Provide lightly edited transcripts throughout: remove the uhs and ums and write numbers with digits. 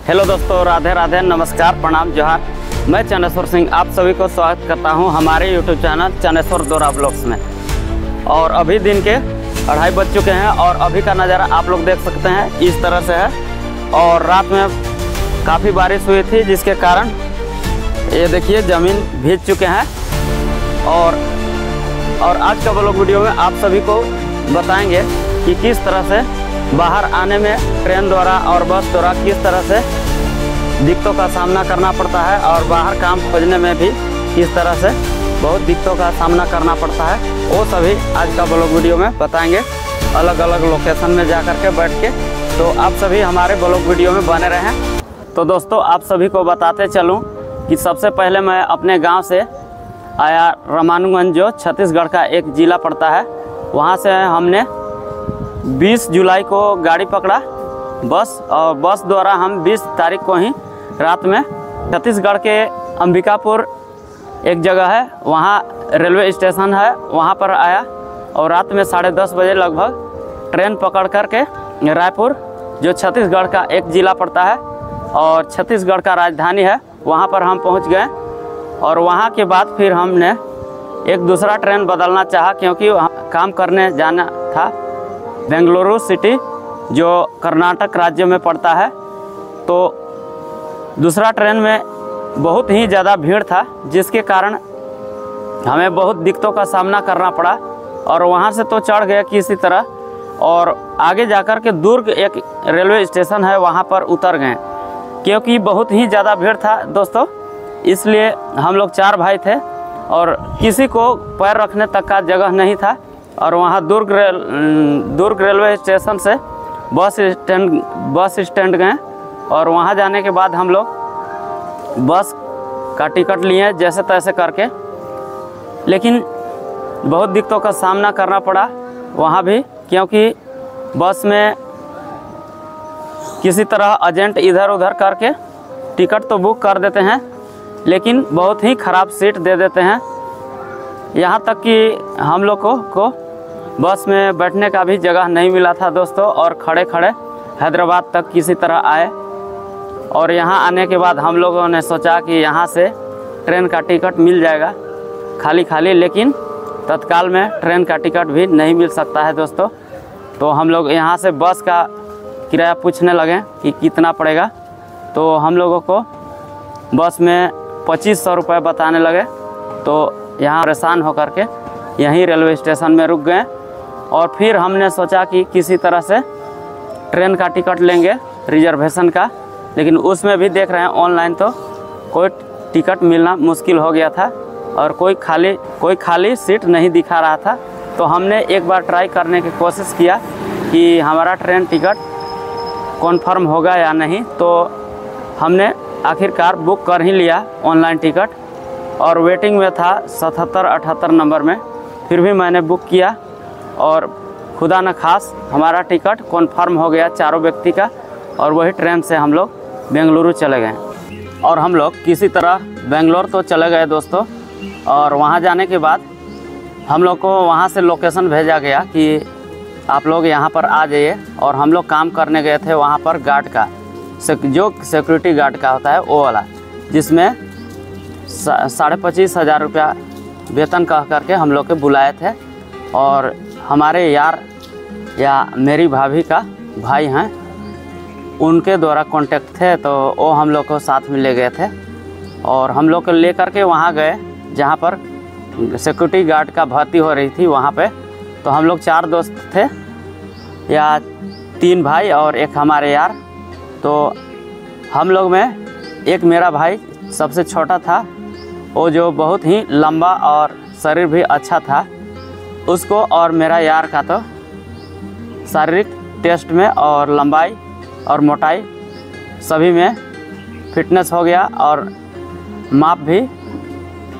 Hello दोस्तों, राधे राधे, नमस्कार, प्रणाम, जोहार। मैं चनेश्वर सिंह आप सभी को स्वागत करता हूं हमारे यूट्यूब चैनल चनेश्वर दोरा ब्लॉग्स में। और अभी दिन के 2:30 बज चुके हैं और अभी का नज़ारा आप लोग देख सकते हैं इस तरह से है। और रात में काफ़ी बारिश हुई थी जिसके कारण ये देखिए ज़मीन भीग चुके हैं। और आज का ब्लॉग वीडियो में आप सभी को बताएंगे कि किस तरह से बाहर आने में ट्रेन द्वारा और बस द्वारा किस तरह से दिक्कतों का सामना करना पड़ता है, और बाहर काम खोजने में भी किस तरह से बहुत दिक्कतों का सामना करना पड़ता है, वो सभी आज का ब्लॉग वीडियो में बताएंगे, अलग अलग लोकेशन में जा कर के बैठ के। तो आप सभी हमारे ब्लॉग वीडियो में बने रहें। तो दोस्तों, आप सभी को बताते चलूँ कि सबसे पहले मैं अपने गाँव से आया रामानुगंज, जो छत्तीसगढ़ का एक ज़िला पड़ता है। वहाँ से हमने 20 जुलाई को गाड़ी पकड़ा बस, और बस द्वारा हम 20 तारीख को ही रात में छत्तीसगढ़ के अंबिकापुर एक जगह है, वहाँ रेलवे स्टेशन है, वहाँ पर आया। और रात में 10:30 बजे लगभग ट्रेन पकड़ कर के रायपुर, जो छत्तीसगढ़ का एक ज़िला पड़ता है और छत्तीसगढ़ का राजधानी है, वहाँ पर हम पहुँच गए। और वहाँ के बाद फिर हमने एक दूसरा ट्रेन बदलना चाहा, क्योंकि काम करने जाना था बेंगलुरु सिटी, जो कर्नाटक राज्य में पड़ता है। तो दूसरा ट्रेन में बहुत ही ज़्यादा भीड़ था, जिसके कारण हमें बहुत दिक्कतों का सामना करना पड़ा। और वहाँ से तो चढ़ गए किसी तरह, और आगे जाकर के दुर्ग एक रेलवे स्टेशन है, वहाँ पर उतर गए, क्योंकि बहुत ही ज़्यादा भीड़ था दोस्तों। इसलिए हम लोग 4 भाई थे और किसी को पैर रखने तक का जगह नहीं था। और वहाँ दुर्ग रेलवे स्टेशन से बस स्टैंड गए, और वहाँ जाने के बाद हम लोग बस का टिकट लिए जैसे तैसे करके। लेकिन बहुत दिक्कतों का सामना करना पड़ा वहाँ भी, क्योंकि बस में किसी तरह एजेंट इधर उधर करके टिकट तो बुक कर देते हैं, लेकिन बहुत ही ख़राब सीट दे देते हैं। यहाँ तक कि हम लोग को बस में बैठने का भी जगह नहीं मिला था दोस्तों, और खड़े खड़े हैदराबाद तक किसी तरह आए। और यहाँ आने के बाद हम लोगों ने सोचा कि यहाँ से ट्रेन का टिकट मिल जाएगा खाली, लेकिन तत्काल में ट्रेन का टिकट भी नहीं मिल सकता है दोस्तों। तो हम लोग यहाँ से बस का किराया पूछने लगे कि कितना पड़ेगा। तो हम लोगों को बस में 2500 रुपये बताने लगे। तो यहाँ परेशान होकर के यहीं रेलवे स्टेशन में रुक गए। और फिर हमने सोचा कि किसी तरह से ट्रेन का टिकट लेंगे रिजर्वेशन का, लेकिन उसमें भी देख रहे हैं ऑनलाइन तो कोई टिकट मिलना मुश्किल हो गया था, और कोई खाली सीट नहीं दिखा रहा था। तो हमने एक बार ट्राई करने की कोशिश किया कि हमारा ट्रेन टिकट कन्फर्म होगा या नहीं। तो हमने आखिरकार बुक कर ही लिया ऑनलाइन टिकट, और वेटिंग में था 77-78 नंबर में। फिर भी मैंने बुक किया, और खुदा न खास हमारा टिकट कन्फर्म हो गया 4 व्यक्ति का। और वही ट्रेन से हम लोग बेंगलुरु चले गए। और हम लोग किसी तरह बेंगलोर तो चले गए दोस्तों। और वहाँ जाने के बाद हम लोग को वहाँ से लोकेशन भेजा गया कि आप लोग यहाँ पर आ जाइए। और हम लोग काम करने गए थे वहाँ पर गार्ड का, जो सिक्योरिटी गार्ड का होता है वो वाला, जिसमें 25,500 रुपया वेतन कह करके हम लोग के बुलाए थे। और हमारे यार या मेरी भाभी का भाई हैं, उनके द्वारा कांटेक्ट थे, तो वो हम लोग को साथ में ले गए थे। और हम लोग को ले करके वहाँ गए जहाँ पर सिक्योरिटी गार्ड का भर्ती हो रही थी वहाँ पे। तो हम लोग 4 दोस्त थे, या 3 भाई और एक हमारे यार। तो हम लोग में एक मेरा भाई सबसे छोटा था, वो जो बहुत ही लंबा और शरीर भी अच्छा था, उसको और मेरा यार का तो शारीरिक टेस्ट में और लंबाई और मोटाई सभी में फिटनेस हो गया, और माप भी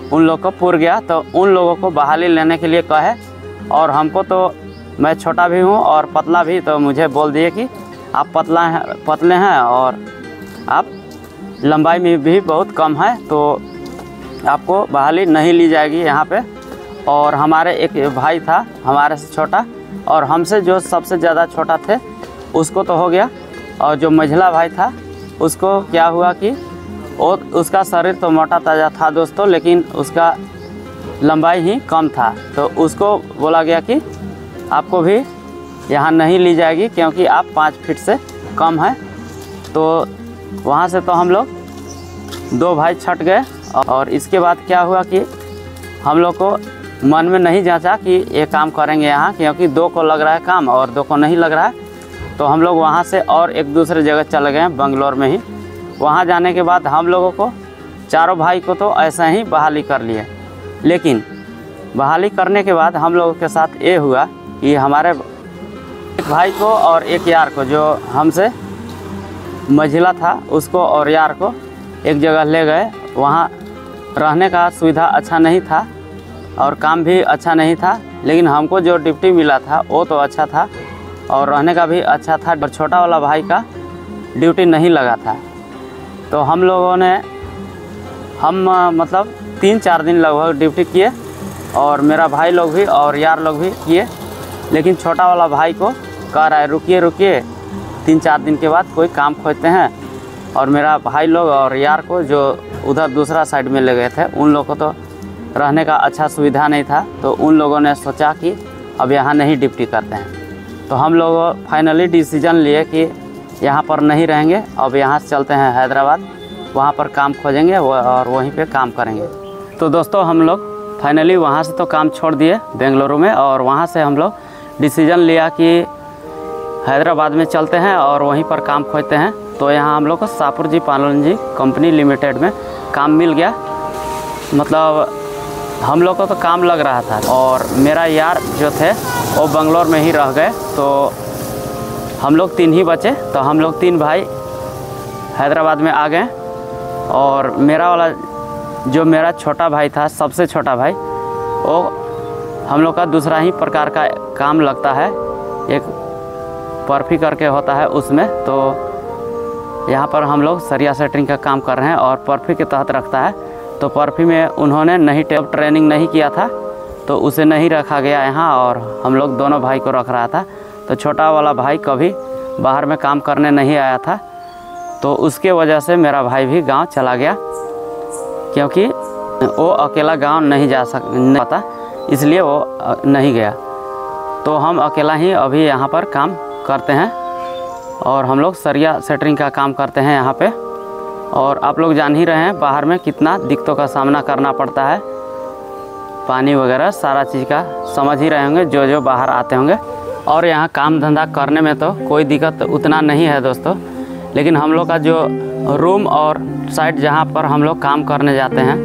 उन लोग को पूर गया। तो उन लोगों को बहाली लेने के लिए कहे, और हमको तो मैं छोटा भी हूँ और पतला भी, तो मुझे बोल दिए कि आप पतले हैं और आप लंबाई में भी बहुत कम है, तो आपको बहाली नहीं ली जाएगी यहाँ पे। और हमारे एक भाई था हमारे से छोटा, और हमसे जो सबसे ज़्यादा छोटा थे उसको तो हो गया, और जो मझला भाई था उसको क्या हुआ कि उसका शरीर तो मोटा ताज़ा था दोस्तों, लेकिन उसका लंबाई ही कम था। तो उसको बोला गया कि आपको भी यहाँ नहीं ली जाएगी क्योंकि आप 5 फीट से कम हैं। तो वहाँ से तो हम लोग 2 भाई छट गए। और इसके बाद क्या हुआ कि हम लोग को मन में नहीं जांचा कि ये काम करेंगे यहाँ, क्योंकि 2 को लग रहा है काम और 2 को नहीं लग रहा है। तो हम लोग वहाँ से और एक दूसरे जगह चले गए बेंगलोर में ही। वहाँ जाने के बाद हम लोगों को चारों भाई को तो ऐसा ही बहाली कर लिए। लेकिन बहाली करने के बाद हम लोगों के साथ ये हुआ कि हमारे एक भाई को और एक यार को, जो हमसे मंझिला था, उसको और यार को एक जगह ले गए। वहाँ रहने का सुविधा अच्छा नहीं था और काम भी अच्छा नहीं था, लेकिन हमको जो ड्यूटी मिला था वो तो अच्छा था और रहने का भी अच्छा था। और छोटा वाला भाई का ड्यूटी नहीं लगा था। तो हम लोगों ने मतलब 3-4 दिन लगभग ड्यूटी किए और मेरा भाई लोग भी और यार लोग भी किए। लेकिन छोटा वाला भाई को कह रहा है रुकिए 3-4 दिन के बाद कोई काम खोजते हैं। और मेरा भाई लोग और यार को जो उधर दूसरा साइड में ले गए थे, उन लोगों को तो रहने का अच्छा सुविधा नहीं था। तो उन लोगों ने सोचा कि अब यहाँ नहीं ड्यूटी करते हैं। तो हम लोग फाइनली डिसीजन लिए कि यहाँ पर नहीं रहेंगे, अब यहाँ से चलते हैं हैदराबाद, वहाँ पर काम खोजेंगे और वहीं पे काम करेंगे। तो दोस्तों हम लोग फाइनली वहाँ से तो काम छोड़ दिए बेंगलुरु में, और वहाँ से हम लोग डिसीजन लिया कि हैदराबाद में चलते हैं और वहीं पर काम खोजते हैं। तो यहाँ हम लोग को सापुरजी पालोनजी कंपनी लिमिटेड में काम मिल गया। मतलब हम लोग को तो काम लग रहा था और मेरा यार जो थे वो बेंगलोर में ही रह गए। तो हम लोग 3 ही बचे। तो हम लोग 3 भाई हैदराबाद में आ गए। और मेरा छोटा भाई था, सबसे छोटा भाई, वो हम लोग का दूसरा ही प्रकार का काम लगता है, एक परफी करके होता है उसमें। तो यहाँ पर हम लोग सरिया सेटरिंग का काम कर रहे हैं और परफी के तहत रखता है। तो परफी में उन्होंने नहीं ट्रेनिंग नहीं किया था, तो उसे नहीं रखा गया यहाँ, और हम लोग दोनों भाई को रख रहा था। तो छोटा वाला भाई कभी बाहर में काम करने नहीं आया था, तो उसके वजह से मेरा भाई भी गांव चला गया, क्योंकि वो अकेला गांव नहीं जा सकता, इसलिए वो नहीं गया। तो हम अकेला ही अभी यहाँ पर काम करते हैं और हम लोग सरिया सेटरिंग का काम करते हैं यहाँ पे। और आप लोग जान ही रहे हैं बाहर में कितना दिक्कतों का सामना करना पड़ता है, पानी वगैरह सारा चीज़ का समझ ही रहे होंगे जो बाहर आते होंगे। और यहाँ काम धंधा करने में तो कोई दिक्कत उतना नहीं है दोस्तों, लेकिन हम लोग का जो रूम और साइड जहाँ पर हम लोग काम करने जाते हैं,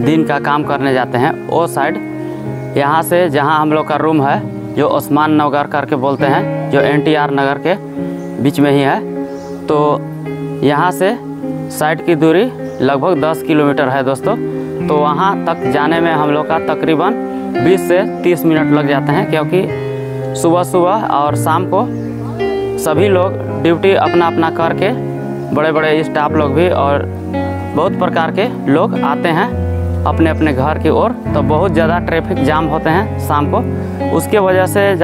दिन का काम करने जाते हैं, वो साइड यहाँ से जहाँ हम लोग का रूम है, जो ओस्मान नगर करके बोलते हैं, जो NTR नगर के बीच में ही है। तो यहाँ से साइड की दूरी लगभग 10 किलोमीटर है दोस्तों। तो वहाँ तक जाने में हम लोग का तकरीबन 20 से 30 मिनट लग जाते हैं, क्योंकि सुबह और शाम को सभी लोग ड्यूटी अपना अपना करके, बड़े बड़े स्टाफ लोग भी और बहुत प्रकार के लोग आते हैं अपने अपने घर की ओर। तो बहुत ज़्यादा ट्रैफिक जाम होते हैं शाम को, उसके वजह से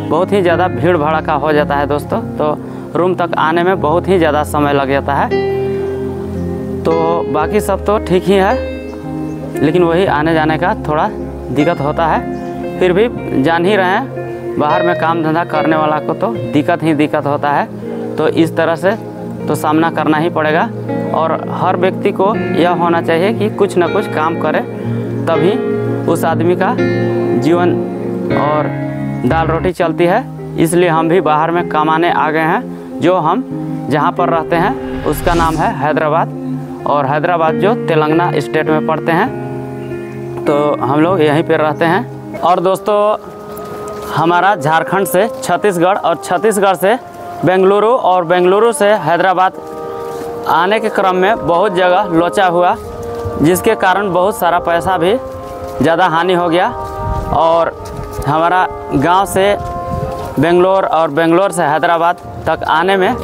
बहुत ही ज़्यादा भीड़ भड़का हो जाता है दोस्तों। तो रूम तक आने में बहुत ही ज़्यादा समय लग जाता है। तो बाकी सब तो ठीक ही है, लेकिन वही आने जाने का थोड़ा दिक्कत होता है। फिर भी जान ही रहे हैं बाहर में काम धंधा करने वाला को तो दिक्कत ही दिक्कत होता है। तो इस तरह से तो सामना करना ही पड़ेगा। और हर व्यक्ति को यह होना चाहिए कि कुछ न कुछ काम करे, तभी उस आदमी का जीवन और दाल रोटी चलती है। इसलिए हम भी बाहर में कमाने आ गए हैं। जो हम जहाँ पर रहते हैं उसका नाम है हैदराबाद, और हैदराबाद जो तेलंगाना स्टेट में पड़ते हैं। तो हम लोग यहीं पर रहते हैं। और दोस्तों हमारा झारखंड से छत्तीसगढ़ और छत्तीसगढ़ से बेंगलुरु और बेंगलुरु से हैदराबाद आने के क्रम में बहुत जगह लोचा हुआ, जिसके कारण बहुत सारा पैसा भी ज़्यादा हानि हो गया। और हमारा गांव से बेंगलोर और बेंगलोर से हैदराबाद तक आने में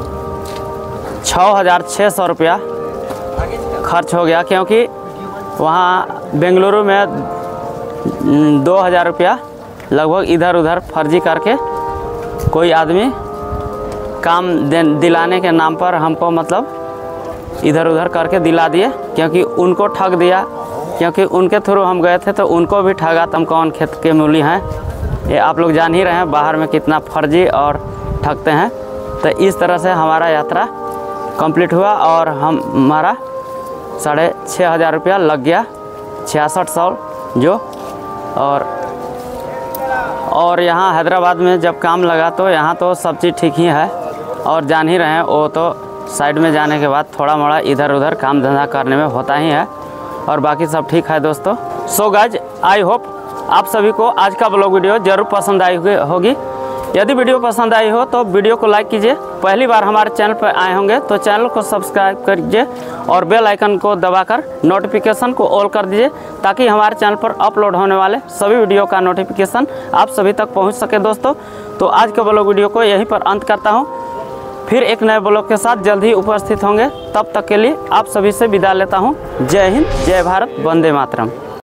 6,600 रुपया खर्च हो गया, क्योंकि वहाँ बेंगलुरु में 2,000 रुपया लगभग इधर उधर फर्जी करके कोई आदमी काम दिलाने के नाम पर हमको मतलब इधर उधर करके दिला दिए, क्योंकि उनको ठग दिया, क्योंकि उनके थ्रू हम गए थे तो उनको भी ठगा। तुम कौन खेत के मूली हैं, ये आप लोग जान ही रहे हैं बाहर में कितना फर्जी और ठगते हैं। तो इस तरह से हमारा यात्रा कंप्लीट हुआ और हमारा 6,500 रुपया लग गया, 6600 जो। और यहाँ हैदराबाद में जब काम लगा तो यहाँ तो सब चीज़ ठीक ही है, और जान ही रहे हैं वो तो साइड में जाने के बाद थोड़ा मोड़ा इधर उधर काम धंधा करने में होता ही है, और बाकी सब ठीक है दोस्तों। सो गाइज, आई होप आप सभी को आज का ब्लॉग वीडियो ज़रूर पसंद आई होगी। यदि वीडियो पसंद आई हो तो वीडियो को लाइक कीजिए। पहली बार हमारे चैनल पर आए होंगे तो चैनल को सब्सक्राइब करिए और बेल आइकन को दबाकर नोटिफिकेशन को ऑल कर दीजिए, ताकि हमारे चैनल पर अपलोड होने वाले सभी वीडियो का नोटिफिकेशन आप सभी तक पहुंच सके दोस्तों। तो आज के ब्लॉग वीडियो को यहीं पर अंत करता हूं, फिर एक नए ब्लॉग के साथ जल्द ही उपस्थित होंगे। तब तक के लिए आप सभी से विदा लेता हूँ। जय हिंद, जय भारत, वंदे मातरम।